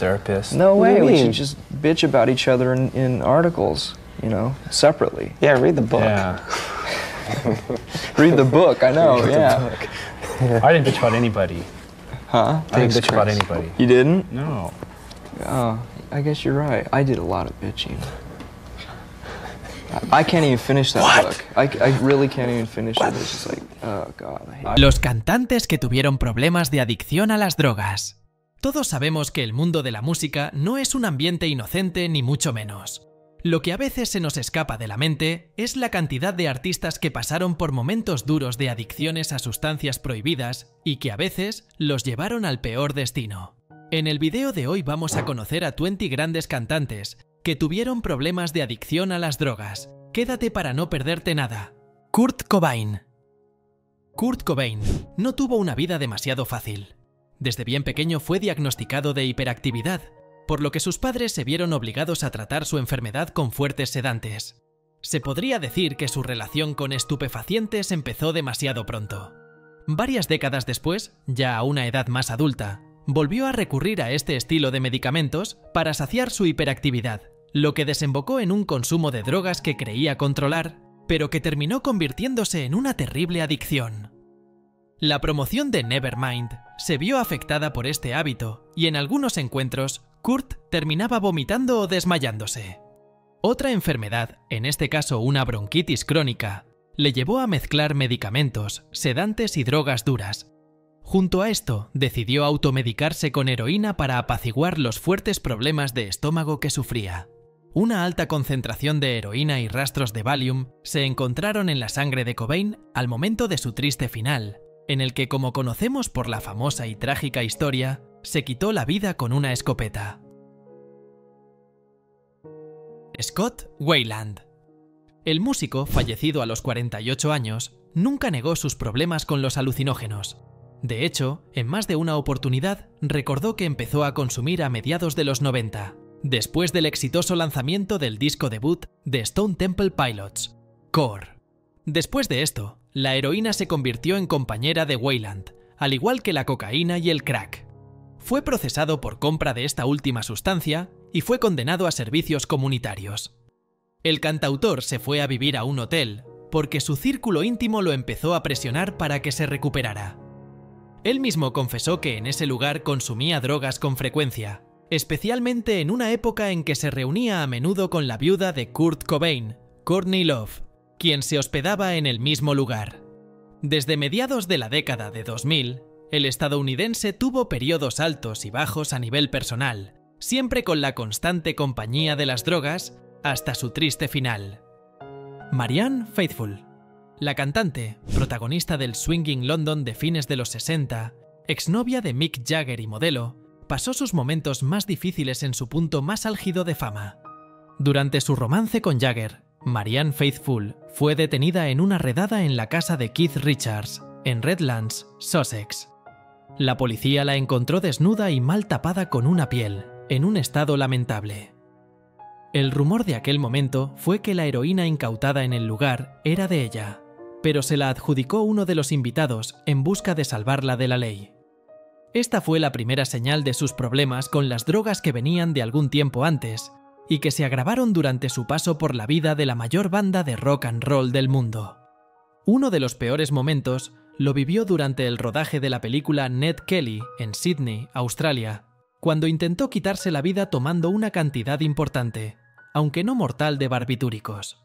therapist. No What do way. you We mean? should just bitch about each other in articles, you know, separately. Yeah, read the book. Yeah. Read the book. I know. Yeah. I didn't bitch about anybody. Huh? I didn't Thanks, bitch about Chris. anybody. You didn't? No. Oh, I guess you're right. I did a lot of bitching. I can't even finish that book. I really can't even finish it. It's just like, oh God. I hate Los cantantes que tuvieron problemas de adicción a las drogas. Todos sabemos que el mundo de la música no es un ambiente inocente ni mucho menos. Lo que a veces se nos escapa de la mente es la cantidad de artistas que pasaron por momentos duros de adicciones a sustancias prohibidas y que a veces los llevaron al peor destino. En el video de hoy vamos a conocer a 20 grandes cantantes que tuvieron problemas de adicción a las drogas. Quédate para no perderte nada. Kurt Cobain. Kurt Cobain no tuvo una vida demasiado fácil. Desde bien pequeño fue diagnosticado de hiperactividad, por lo que sus padres se vieron obligados a tratar su enfermedad con fuertes sedantes. Se podría decir que su relación con estupefacientes empezó demasiado pronto. Varias décadas después, ya a una edad más adulta, volvió a recurrir a este estilo de medicamentos para saciar su hiperactividad, lo que desembocó en un consumo de drogas que creía controlar, pero que terminó convirtiéndose en una terrible adicción. La promoción de Nevermind se vio afectada por este hábito y en algunos encuentros Kurt terminaba vomitando o desmayándose. Otra enfermedad, en este caso una bronquitis crónica, le llevó a mezclar medicamentos, sedantes y drogas duras. Junto a esto, decidió automedicarse con heroína para apaciguar los fuertes problemas de estómago que sufría. Una alta concentración de heroína y rastros de Valium se encontraron en la sangre de Cobain al momento de su triste final, en el que, como conocemos por la famosa y trágica historia, se quitó la vida con una escopeta. Scott Weiland. El músico, fallecido a los 48 años, nunca negó sus problemas con los alucinógenos. De hecho, en más de una oportunidad, recordó que empezó a consumir a mediados de los 90, después del exitoso lanzamiento del disco debut de Stone Temple Pilots, Core. Después de esto, la heroína se convirtió en compañera de Weiland, al igual que la cocaína y el crack. Fue procesado por compra de esta última sustancia y fue condenado a servicios comunitarios. El cantautor se fue a vivir a un hotel porque su círculo íntimo lo empezó a presionar para que se recuperara. Él mismo confesó que en ese lugar consumía drogas con frecuencia, especialmente en una época en que se reunía a menudo con la viuda de Kurt Cobain, Courtney Love, quien se hospedaba en el mismo lugar. Desde mediados de la década de 2000, el estadounidense tuvo periodos altos y bajos a nivel personal, siempre con la constante compañía de las drogas, hasta su triste final. Marianne Faithfull. La cantante, protagonista del Swinging London de fines de los 60, exnovia de Mick Jagger y modelo, pasó sus momentos más difíciles en su punto más álgido de fama. Durante su romance con Jagger, Marianne Faithfull fue detenida en una redada en la casa de Keith Richards, en Redlands, Sussex. La policía la encontró desnuda y mal tapada con una piel, en un estado lamentable. El rumor de aquel momento fue que la heroína incautada en el lugar era de ella, pero se la adjudicó uno de los invitados en busca de salvarla de la ley. Esta fue la primera señal de sus problemas con las drogas que venían de algún tiempo antes y que se agravaron durante su paso por la vida de la mayor banda de rock and roll del mundo. Uno de los peores momentos lo vivió durante el rodaje de la película Ned Kelly en Sydney, Australia, cuando intentó quitarse la vida tomando una cantidad importante, aunque no mortal, de barbitúricos.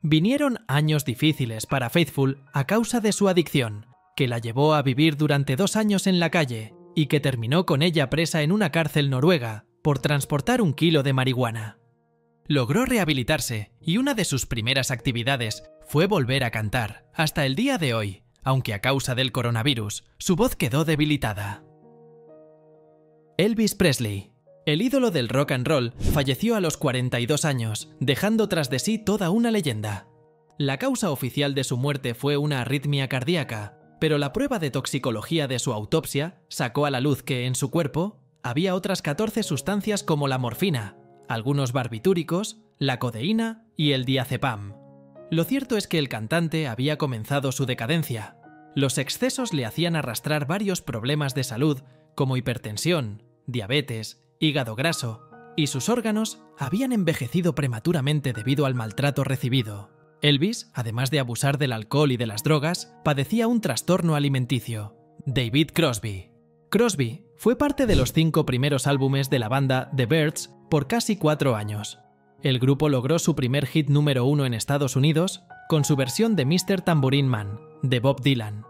Vinieron años difíciles para Faithfull a causa de su adicción, que la llevó a vivir durante 2 años en la calle y que terminó con ella presa en una cárcel noruega por transportar 1 kilo de marihuana. Logró rehabilitarse y una de sus primeras actividades fue volver a cantar, hasta el día de hoy, aunque a causa del coronavirus, su voz quedó debilitada. Elvis Presley. El ídolo del rock and roll falleció a los 42 años, dejando tras de sí toda una leyenda. La causa oficial de su muerte fue una arritmia cardíaca, pero la prueba de toxicología de su autopsia sacó a la luz que en su cuerpo había otras 14 sustancias como la morfina, algunos barbitúricos, la codeína y el diazepam. Lo cierto es que el cantante había comenzado su decadencia. Los excesos le hacían arrastrar varios problemas de salud como hipertensión, diabetes, hígado graso, y sus órganos habían envejecido prematuramente debido al maltrato recibido. Elvis, además de abusar del alcohol y de las drogas, padecía un trastorno alimenticio. David Crosby. Crosby fue parte de los 5 primeros álbumes de la banda The Byrds por casi 4 años. El grupo logró su primer hit número 1 en Estados Unidos con su versión de Mr. Tambourine Man, de Bob Dylan.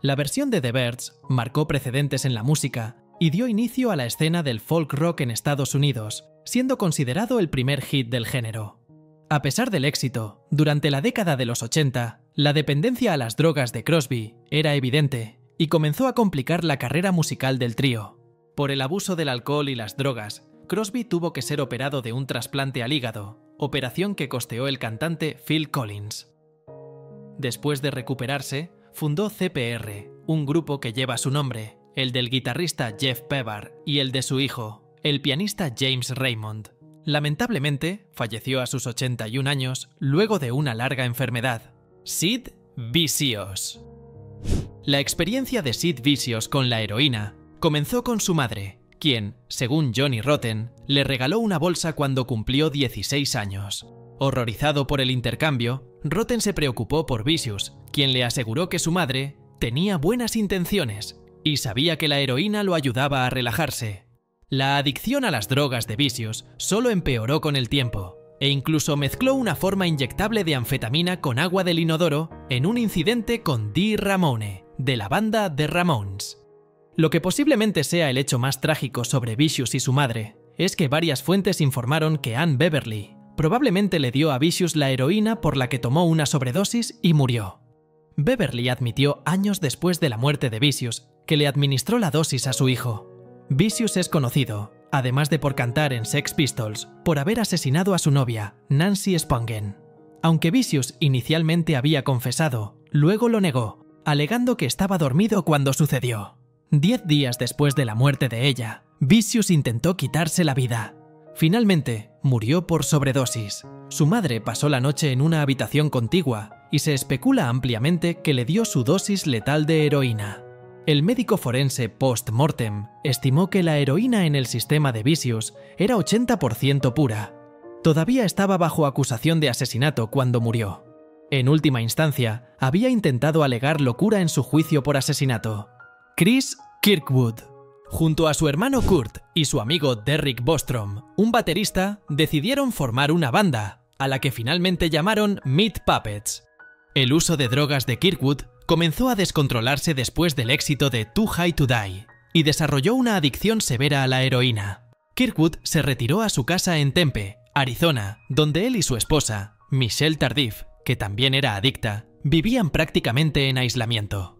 La versión de The Byrds marcó precedentes en la música y dio inicio a la escena del folk rock en Estados Unidos, siendo considerado el primer hit del género. A pesar del éxito, durante la década de los 80, la dependencia a las drogas de Crosby era evidente y comenzó a complicar la carrera musical del trío. Por el abuso del alcohol y las drogas, Crosby tuvo que ser operado de un trasplante al hígado, operación que costeó el cantante Phil Collins. Después de recuperarse, fundó CPR, un grupo que lleva su nombre, el del guitarrista Jeff Pevar y el de su hijo, el pianista James Raymond. Lamentablemente, falleció a sus 81 años luego de una larga enfermedad. Sid Vicious. La experiencia de Sid Vicious con la heroína comenzó con su madre, quien, según Johnny Rotten, le regaló una bolsa cuando cumplió 16 años. Horrorizado por el intercambio, Rotten se preocupó por Vicious, quien le aseguró que su madre tenía buenas intenciones y sabía que la heroína lo ayudaba a relajarse. La adicción a las drogas de Vicious solo empeoró con el tiempo, e incluso mezcló una forma inyectable de anfetamina con agua del inodoro en un incidente con Dee Ramone, de la banda The Ramones. Lo que posiblemente sea el hecho más trágico sobre Vicious y su madre es que varias fuentes informaron que Ann Beverly probablemente le dio a Vicious la heroína por la que tomó una sobredosis y murió. Beverly admitió años después de la muerte de Vicious que le administró la dosis a su hijo. Vicious es conocido, además de por cantar en Sex Pistols, por haber asesinado a su novia, Nancy Spungen. Aunque Vicious inicialmente había confesado, luego lo negó, alegando que estaba dormido cuando sucedió. 10 días después de la muerte de ella, Vicious intentó quitarse la vida. Finalmente, murió por sobredosis. Su madre pasó la noche en una habitación contigua y se especula ampliamente que le dio su dosis letal de heroína. El médico forense post-mortem estimó que la heroína en el sistema de Vicious era 80% pura. Todavía estaba bajo acusación de asesinato cuando murió. En última instancia, había intentado alegar locura en su juicio por asesinato. Chris Kirkwood. Junto a su hermano Kurt y su amigo Derrick Bostrom, un baterista, decidieron formar una banda, a la que finalmente llamaron Meat Puppets. El uso de drogas de Kirkwood comenzó a descontrolarse después del éxito de Too High to Die y desarrolló una adicción severa a la heroína. Kirkwood se retiró a su casa en Tempe, Arizona, donde él y su esposa, Michelle Tardif, que también era adicta, vivían prácticamente en aislamiento.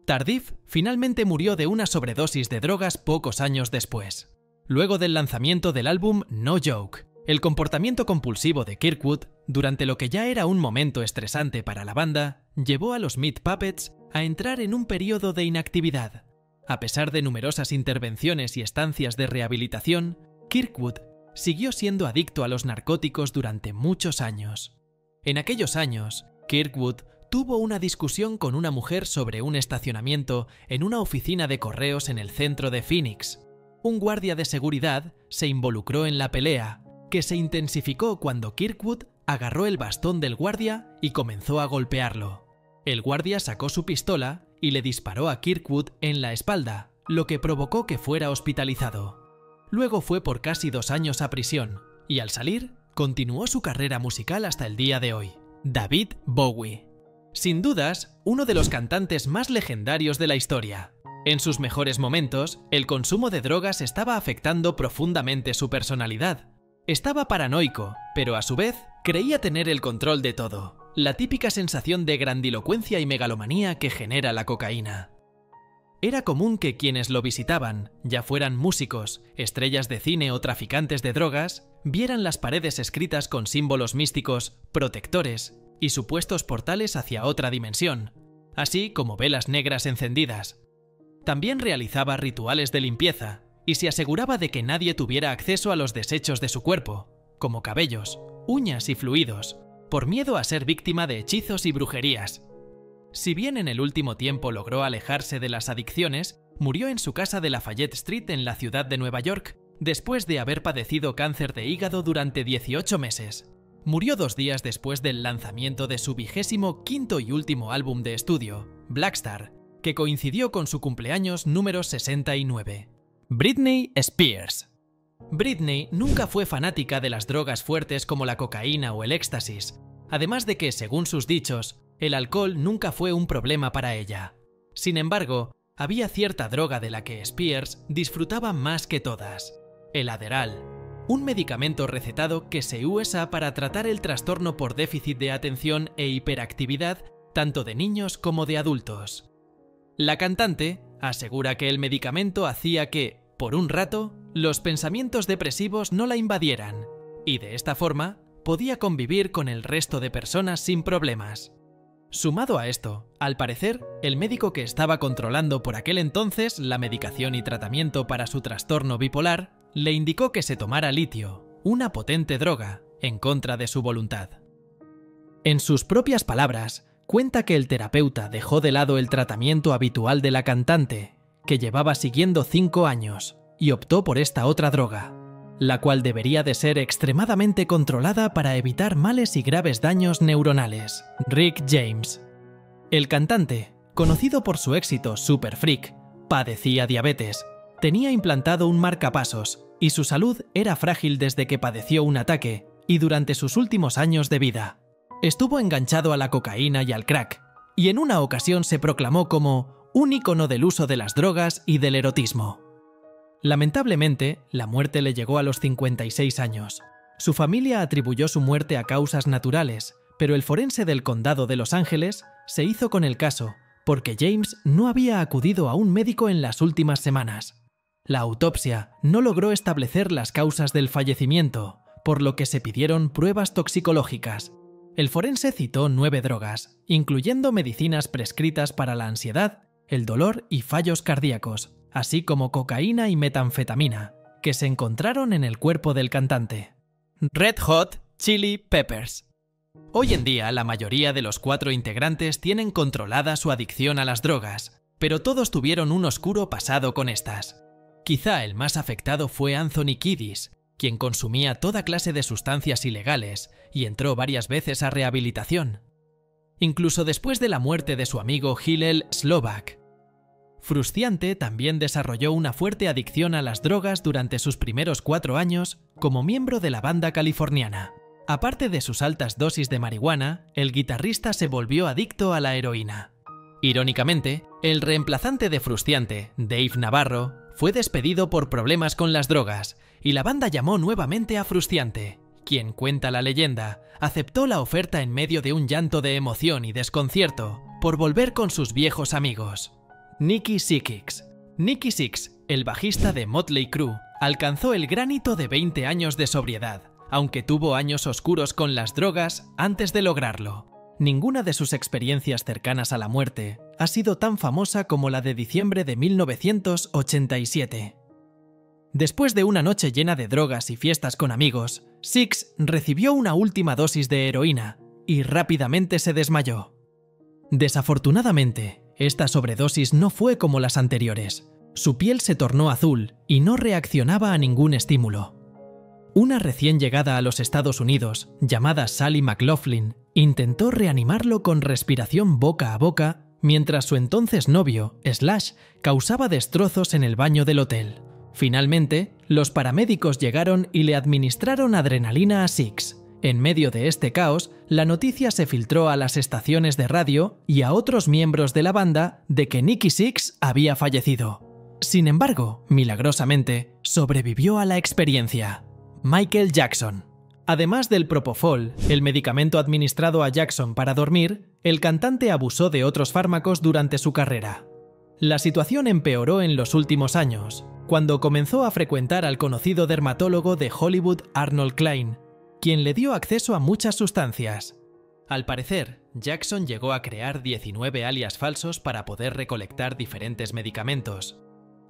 Tardif finalmente murió de una sobredosis de drogas pocos años después. Luego del lanzamiento del álbum No Joke, el comportamiento compulsivo de Kirkwood, durante lo que ya era un momento estresante para la banda, llevó a los Meat Puppets a entrar en un periodo de inactividad. A pesar de numerosas intervenciones y estancias de rehabilitación, Kirkwood siguió siendo adicto a los narcóticos durante muchos años. En aquellos años, Kirkwood tuvo una discusión con una mujer sobre un estacionamiento en una oficina de correos en el centro de Phoenix. Un guardia de seguridad se involucró en la pelea, que se intensificó cuando Kirkwood agarró el bastón del guardia y comenzó a golpearlo. El guardia sacó su pistola y le disparó a Kirkwood en la espalda, lo que provocó que fuera hospitalizado. Luego fue por casi 2 años a prisión, y al salir, continuó su carrera musical hasta el día de hoy. David Bowie. Sin dudas, uno de los cantantes más legendarios de la historia. En sus mejores momentos, el consumo de drogas estaba afectando profundamente su personalidad. Estaba paranoico, pero a su vez, creía tener el control de todo, la típica sensación de grandilocuencia y megalomanía que genera la cocaína. Era común que quienes lo visitaban, ya fueran músicos, estrellas de cine o traficantes de drogas, vieran las paredes escritas con símbolos místicos, protectores y supuestos portales hacia otra dimensión, así como velas negras encendidas. También realizaba rituales de limpieza y se aseguraba de que nadie tuviera acceso a los desechos de su cuerpo, como cabellos, uñas y fluidos, por miedo a ser víctima de hechizos y brujerías. Si bien en el último tiempo logró alejarse de las adicciones, murió en su casa de Lafayette Street en la ciudad de Nueva York después de haber padecido cáncer de hígado durante 18 meses. Murió 2 días después del lanzamiento de su 25º y último álbum de estudio, Black Star, que coincidió con su cumpleaños número 69. Britney Spears. Britney nunca fue fanática de las drogas fuertes como la cocaína o el éxtasis, además de que, según sus dichos, el alcohol nunca fue un problema para ella. Sin embargo, había cierta droga de la que Spears disfrutaba más que todas: el Adderall, un medicamento recetado que se usa para tratar el trastorno por déficit de atención e hiperactividad tanto de niños como de adultos. La cantante asegura que el medicamento hacía que, por un rato, los pensamientos depresivos no la invadieran, y de esta forma podía convivir con el resto de personas sin problemas. Sumado a esto, al parecer, el médico que estaba controlando por aquel entonces la medicación y tratamiento para su trastorno bipolar le indicó que se tomara litio, una potente droga, en contra de su voluntad. En sus propias palabras, cuenta que el terapeuta dejó de lado el tratamiento habitual de la cantante, que llevaba siguiendo 5 años, y optó por esta otra droga, la cual debería de ser extremadamente controlada para evitar males y graves daños neuronales. Rick James. El cantante, conocido por su éxito Super Freak, padecía diabetes, tenía implantado un marcapasos y su salud era frágil desde que padeció un ataque y durante sus últimos años de vida. Estuvo enganchado a la cocaína y al crack, y en una ocasión se proclamó como un ícono del uso de las drogas y del erotismo. Lamentablemente, la muerte le llegó a los 56 años. Su familia atribuyó su muerte a causas naturales, pero el forense del condado de Los Ángeles se hizo con el caso porque James no había acudido a un médico en las últimas semanas. La autopsia no logró establecer las causas del fallecimiento, por lo que se pidieron pruebas toxicológicas. El forense citó 9 drogas, incluyendo medicinas prescritas para la ansiedad, el dolor y fallos cardíacos, así como cocaína y metanfetamina, que se encontraron en el cuerpo del cantante. Red Hot Chili Peppers. Hoy en día, la mayoría de los 4 integrantes tienen controlada su adicción a las drogas, pero todos tuvieron un oscuro pasado con estas. Quizá el más afectado fue Anthony Kiedis, quien consumía toda clase de sustancias ilegales y entró varias veces a rehabilitación, incluso después de la muerte de su amigo Hillel Slovak. Frusciante también desarrolló una fuerte adicción a las drogas durante sus primeros 4 años como miembro de la banda californiana. Aparte de sus altas dosis de marihuana, el guitarrista se volvió adicto a la heroína. Irónicamente, el reemplazante de Frusciante, Dave Navarro, fue despedido por problemas con las drogas y la banda llamó nuevamente a Frusciante, quien, cuenta la leyenda, aceptó la oferta en medio de un llanto de emoción y desconcierto por volver con sus viejos amigos. Nikki Sixx. Nikki Sixx, el bajista de Motley Crue, alcanzó el gran hito de 20 años de sobriedad, aunque tuvo años oscuros con las drogas antes de lograrlo. Ninguna de sus experiencias cercanas a la muerte ha sido tan famosa como la de diciembre de 1987. Después de una noche llena de drogas y fiestas con amigos, Sixx recibió una última dosis de heroína y rápidamente se desmayó. Desafortunadamente, esta sobredosis no fue como las anteriores. Su piel se tornó azul y no reaccionaba a ningún estímulo. Una recién llegada a los Estados Unidos, llamada Sally McLaughlin, intentó reanimarlo con respiración boca a boca mientras su entonces novio, Slash, causaba destrozos en el baño del hotel. Finalmente, los paramédicos llegaron y le administraron adrenalina a Sixx. En medio de este caos, la noticia se filtró a las estaciones de radio y a otros miembros de la banda de que Nikki Sixx había fallecido. Sin embargo, milagrosamente, sobrevivió a la experiencia. Michael Jackson. Además del Propofol, el medicamento administrado a Jackson para dormir, el cantante abusó de otros fármacos durante su carrera. La situación empeoró en los últimos años, cuando comenzó a frecuentar al conocido dermatólogo de Hollywood Arnold Klein, quien le dio acceso a muchas sustancias. Al parecer, Jackson llegó a crear 19 alias falsos para poder recolectar diferentes medicamentos,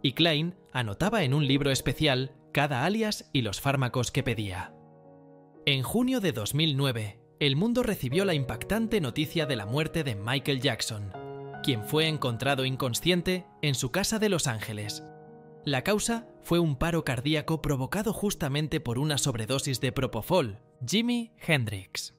y Klein anotaba en un libro especial cada alias y los fármacos que pedía. En junio de 2009, el mundo recibió la impactante noticia de la muerte de Michael Jackson. quien fue encontrado inconsciente en su casa de Los Ángeles. La causa fue un paro cardíaco provocado justamente por una sobredosis de propofol, Jimi Hendrix.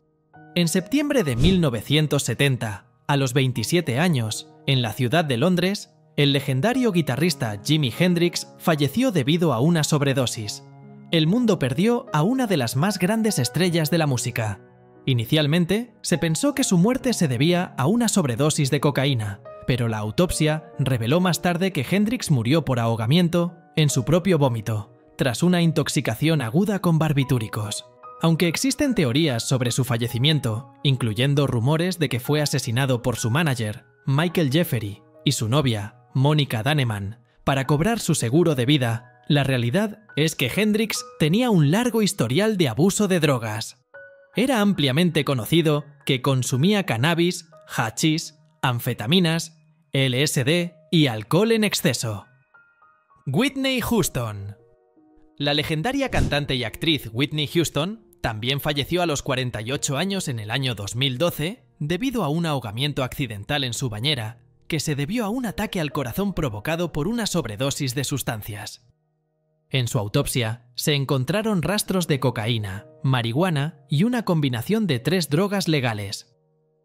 En septiembre de 1970, a los 27 años, en la ciudad de Londres, el legendario guitarrista Jimi Hendrix falleció debido a una sobredosis. El mundo perdió a una de las más grandes estrellas de la música. Inicialmente, se pensó que su muerte se debía a una sobredosis de cocaína, pero la autopsia reveló más tarde que Hendrix murió por ahogamiento en su propio vómito, tras una intoxicación aguda con barbitúricos. Aunque existen teorías sobre su fallecimiento, incluyendo rumores de que fue asesinado por su manager, Michael Jeffery, y su novia, Monica Dannemann, para cobrar su seguro de vida, la realidad es que Hendrix tenía un largo historial de abuso de drogas. Era ampliamente conocido que consumía cannabis, hachís, anfetaminas, LSD y alcohol en exceso. Whitney Houston. La legendaria cantante y actriz Whitney Houston también falleció a los 48 años en el año 2012 debido a un ahogamiento accidental en su bañera que se debió a un ataque al corazón provocado por una sobredosis de sustancias. En su autopsia se encontraron rastros de cocaína, marihuana y una combinación de 3 drogas legales.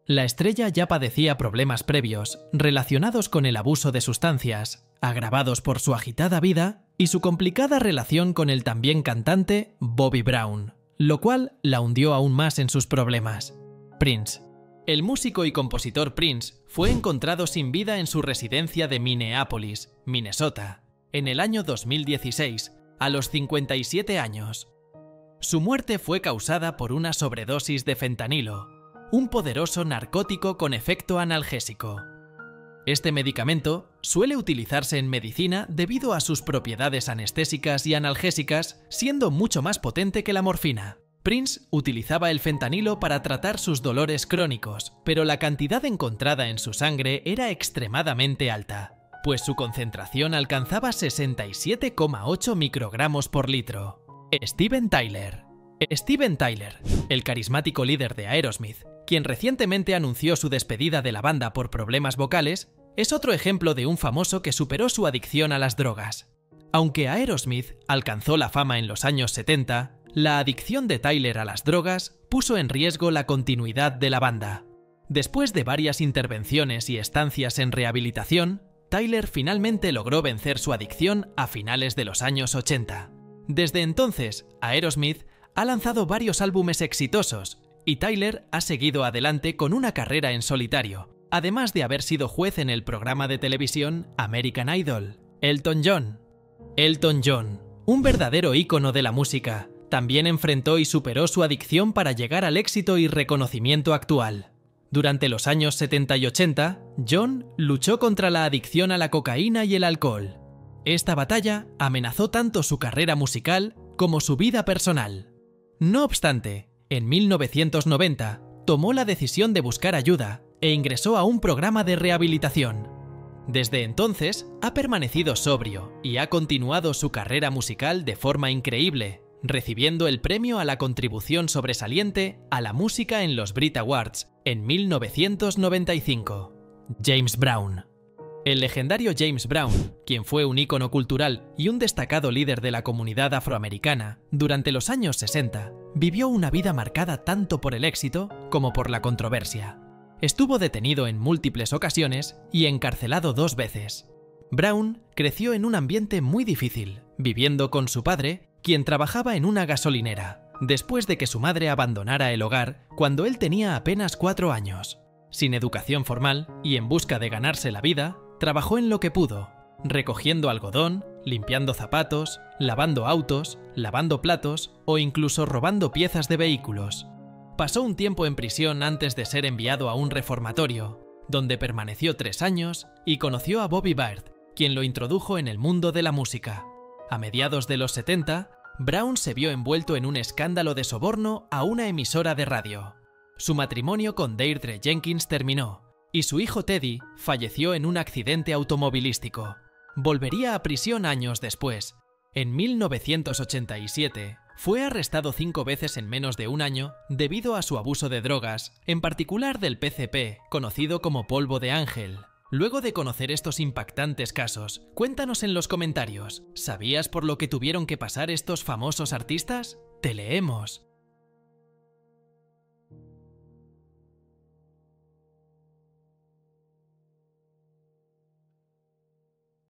La estrella ya padecía problemas previos relacionados con el abuso de sustancias, agravados por su agitada vida y su complicada relación con el también cantante Bobby Brown, lo cual la hundió aún más en sus problemas. Prince. El músico y compositor Prince fue encontrado sin vida en su residencia de Minneapolis, Minnesota, en el año 2016, a los 57 años. Su muerte fue causada por una sobredosis de fentanilo, un poderoso narcótico con efecto analgésico. Este medicamento suele utilizarse en medicina debido a sus propiedades anestésicas y analgésicas, siendo mucho más potente que la morfina. Prince utilizaba el fentanilo para tratar sus dolores crónicos, pero la cantidad encontrada en su sangre era extremadamente alta, pues su concentración alcanzaba 67,8 microgramos por litro. Steven Tyler. Steven Tyler, el carismático líder de Aerosmith, quien recientemente anunció su despedida de la banda por problemas vocales, es otro ejemplo de un famoso que superó su adicción a las drogas. Aunque Aerosmith alcanzó la fama en los años 70, la adicción de Tyler a las drogas puso en riesgo la continuidad de la banda. Después de varias intervenciones y estancias en rehabilitación, Tyler finalmente logró vencer su adicción a finales de los años 80. Desde entonces, Aerosmith ha lanzado varios álbumes exitosos y Tyler ha seguido adelante con una carrera en solitario, además de haber sido juez en el programa de televisión American Idol. Elton John. Elton John, un verdadero ícono de la música, también enfrentó y superó su adicción para llegar al éxito y reconocimiento actual. Durante los años 70 y 80, John luchó contra la adicción a la cocaína y el alcohol. Esta batalla amenazó tanto su carrera musical como su vida personal. No obstante, en 1990 tomó la decisión de buscar ayuda e ingresó a un programa de rehabilitación. Desde entonces ha permanecido sobrio y ha continuado su carrera musical de forma increíble, recibiendo el premio a la contribución sobresaliente a la música en los Brit Awards en 1995. James Brown. El legendario James Brown, quien fue un ícono cultural y un destacado líder de la comunidad afroamericana, durante los años 60, vivió una vida marcada tanto por el éxito como por la controversia. Estuvo detenido en múltiples ocasiones y encarcelado 2 veces. Brown creció en un ambiente muy difícil, viviendo con su padre, quien trabajaba en una gasolinera, después de que su madre abandonara el hogar cuando él tenía apenas 4 años. Sin educación formal y en busca de ganarse la vida, trabajó en lo que pudo, recogiendo algodón, limpiando zapatos, lavando autos, lavando platos o incluso robando piezas de vehículos. Pasó un tiempo en prisión antes de ser enviado a un reformatorio, donde permaneció 3 años y conoció a Bobby Byrd, quien lo introdujo en el mundo de la música. A mediados de los 70, Brown se vio envuelto en un escándalo de soborno a una emisora de radio. Su matrimonio con Deirdre Jenkins terminó, y su hijo Teddy falleció en un accidente automovilístico. Volvería a prisión años después. En 1987, fue arrestado 5 veces en menos de un año debido a su abuso de drogas, en particular del PCP, conocido como polvo de ángel, Luego de conocer estos impactantes casos, cuéntanos en los comentarios, ¿sabías por lo que tuvieron que pasar estos famosos artistas? ¡Te leemos!